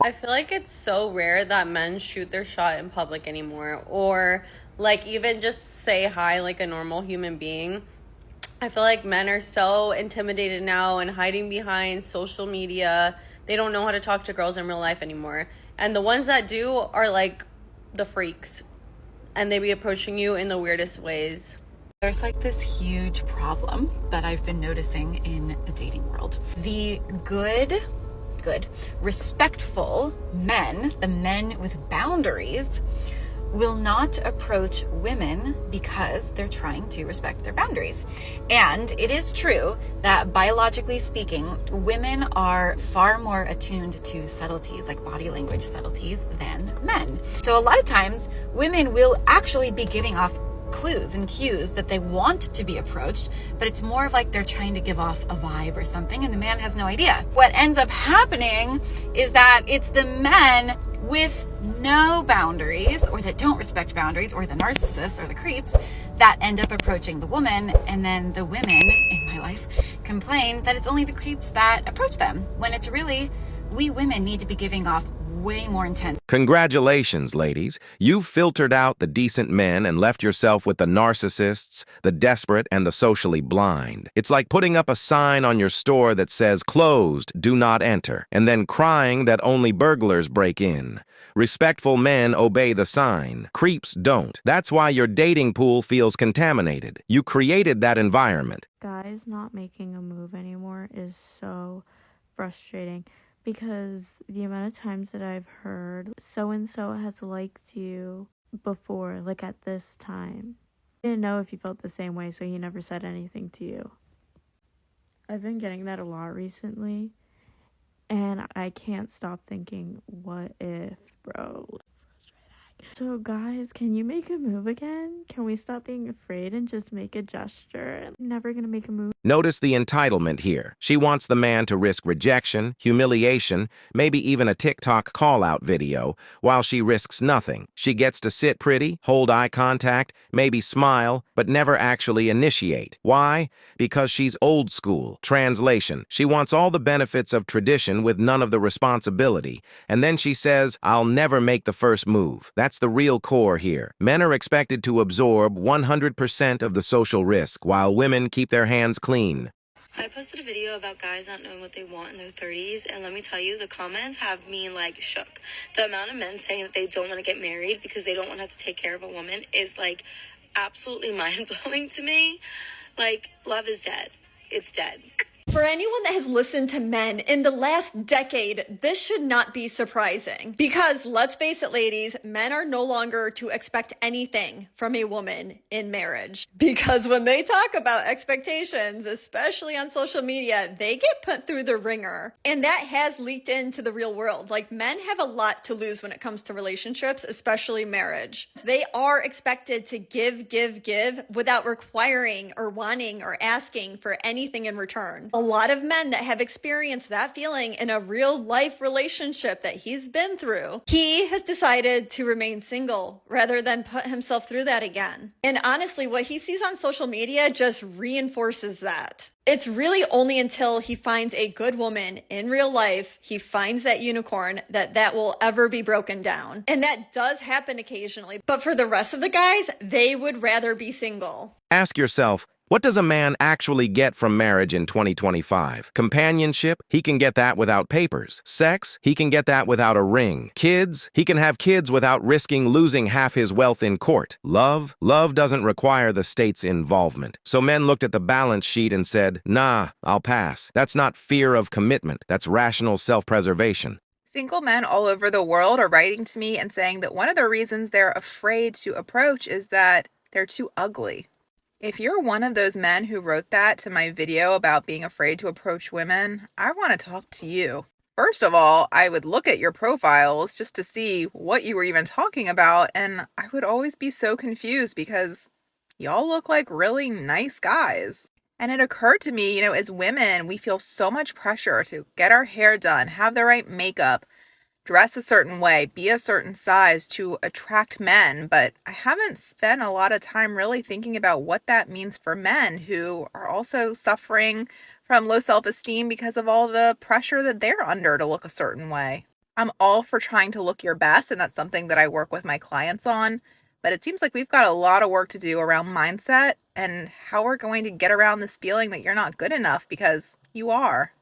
I feel like it's so rare that men shoot their shot in public anymore, or like even just say hi like a normal human being. I feel like men are so intimidated now and hiding behind social media. They don't know how to talk to girls in real life anymore. And the ones that do are like the freaks, and they be approaching you in the weirdest ways. There's like this huge problem that I've been noticing in the dating world. The good, respectful men, the men with boundaries, will not approach women because they're trying to respect their boundaries. And it is true that biologically speaking, women are far more attuned to subtleties, like body language subtleties, than men. So a lot of times women will actually be giving off clues and cues that they want to be approached, but it's more of like they're trying to give off a vibe or something, and the man has no idea. What ends up happening is that it's the men with no boundaries, or that don't respect boundaries, or the narcissists or the creeps, that end up approaching the woman, and then the women in my life complain that it's only the creeps that approach them, when it's really we women need to be giving off way more intense. Congratulations, ladies. You've filtered out the decent men and left yourself with the narcissists, the desperate, and the socially blind. It's like putting up a sign on your store that says, "Closed, do not enter," and then crying that only burglars break in. Respectful men obey the sign. Creeps don't. That's why your dating pool feels contaminated. You created that environment. Guys not making a move anymore is so frustrating, because the amount of times that I've heard so-and-so has liked you before, like at this time. I didn't know if you felt the same way, so he never said anything to you. I've been getting that a lot recently, and I can't stop thinking, what if, bro? So guys, can you make a move again? Can we stop being afraid and just make a gesture? I'm never gonna make a move. Notice the entitlement here. She wants the man to risk rejection, humiliation, maybe even a TikTok call-out video, while she risks nothing. She gets to sit pretty, hold eye contact, maybe smile, but never actually initiate. Why? Because she's old school. Translation: she wants all the benefits of tradition with none of the responsibility. And then she says, "I'll never make the first move." That's the real core here. Men are expected to absorb 100% of the social risk, while women keep their hands clean. I posted a video about guys not knowing what they want in their 30s, and let me tell you, the comments have me like shook. The amount of men saying that they don't want to get married because they don't want to have to take care of a woman is like absolutely mind-blowing to me. Like, love is dead. It's dead. For anyone that has listened to men in the last decade, this should not be surprising. Because let's face it, ladies, men are no longer to expect anything from a woman in marriage. Because when they talk about expectations, especially on social media, they get put through the ringer. And that has leaked into the real world. Like, men have a lot to lose when it comes to relationships, especially marriage. They are expected to give without requiring or wanting or asking for anything in return. A lot of men that have experienced that feeling in a real life relationship that he's been through, he has decided to remain single rather than put himself through that again. And honestly, what he sees on social media just reinforces that. It's really only until he finds a good woman in real life, he finds that unicorn, that will ever be broken down. And that does happen occasionally. But for the rest of the guys, they would rather be single. Ask yourself, what does a man actually get from marriage in 2025? Companionship? He can get that without papers. Sex? He can get that without a ring. Kids? He can have kids without risking losing half his wealth in court. Love? Love doesn't require the state's involvement. So men looked at the balance sheet and said, "Nah, I'll pass." That's not fear of commitment. That's rational self-preservation. Single men all over the world are writing to me and saying that one of the reasons they're afraid to approach is that they're too ugly. If you're one of those men who wrote that to my video about being afraid to approach women, I want to talk to you. First of all, I would look at your profiles just to see what you were even talking about, and I would always be so confused because y'all look like really nice guys. And it occurred to me, as women, we feel so much pressure to get our hair done, have the right makeup, dress a certain way, be a certain size to attract men, but I haven't spent a lot of time really thinking about what that means for men who are also suffering from low self-esteem because of all the pressure that they're under to look a certain way. I'm all for trying to look your best, and that's something that I work with my clients on. But it seems like we've got a lot of work to do around mindset and how we're going to get around this feeling that you're not good enough, because you are.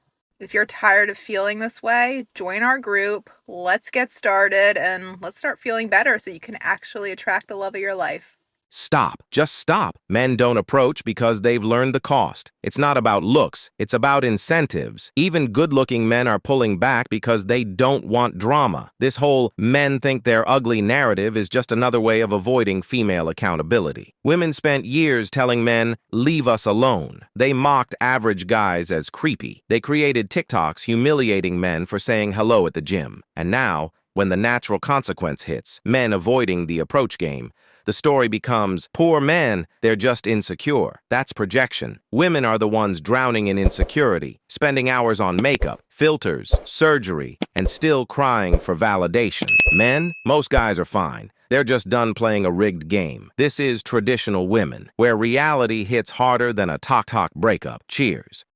If you're tired of feeling this way, join our group. Let's get started and let's start feeling better so you can actually attract the love of your life. Stop. Just stop. Men don't approach because they've learned the cost. It's not about looks. It's about incentives. Even good-looking men are pulling back because they don't want drama. This whole men think they're ugly narrative is just another way of avoiding female accountability. Women spent years telling men, leave us alone. They mocked average guys as creepy. They created TikToks humiliating men for saying hello at the gym. And now, when the natural consequence hits, men avoiding the approach game, the story becomes, poor men, they're just insecure. That's projection. Women are the ones drowning in insecurity, spending hours on makeup, filters, surgery, and still crying for validation. Men, most guys are fine. They're just done playing a rigged game. This is traditional women, where reality hits harder than a talk breakup. Cheers.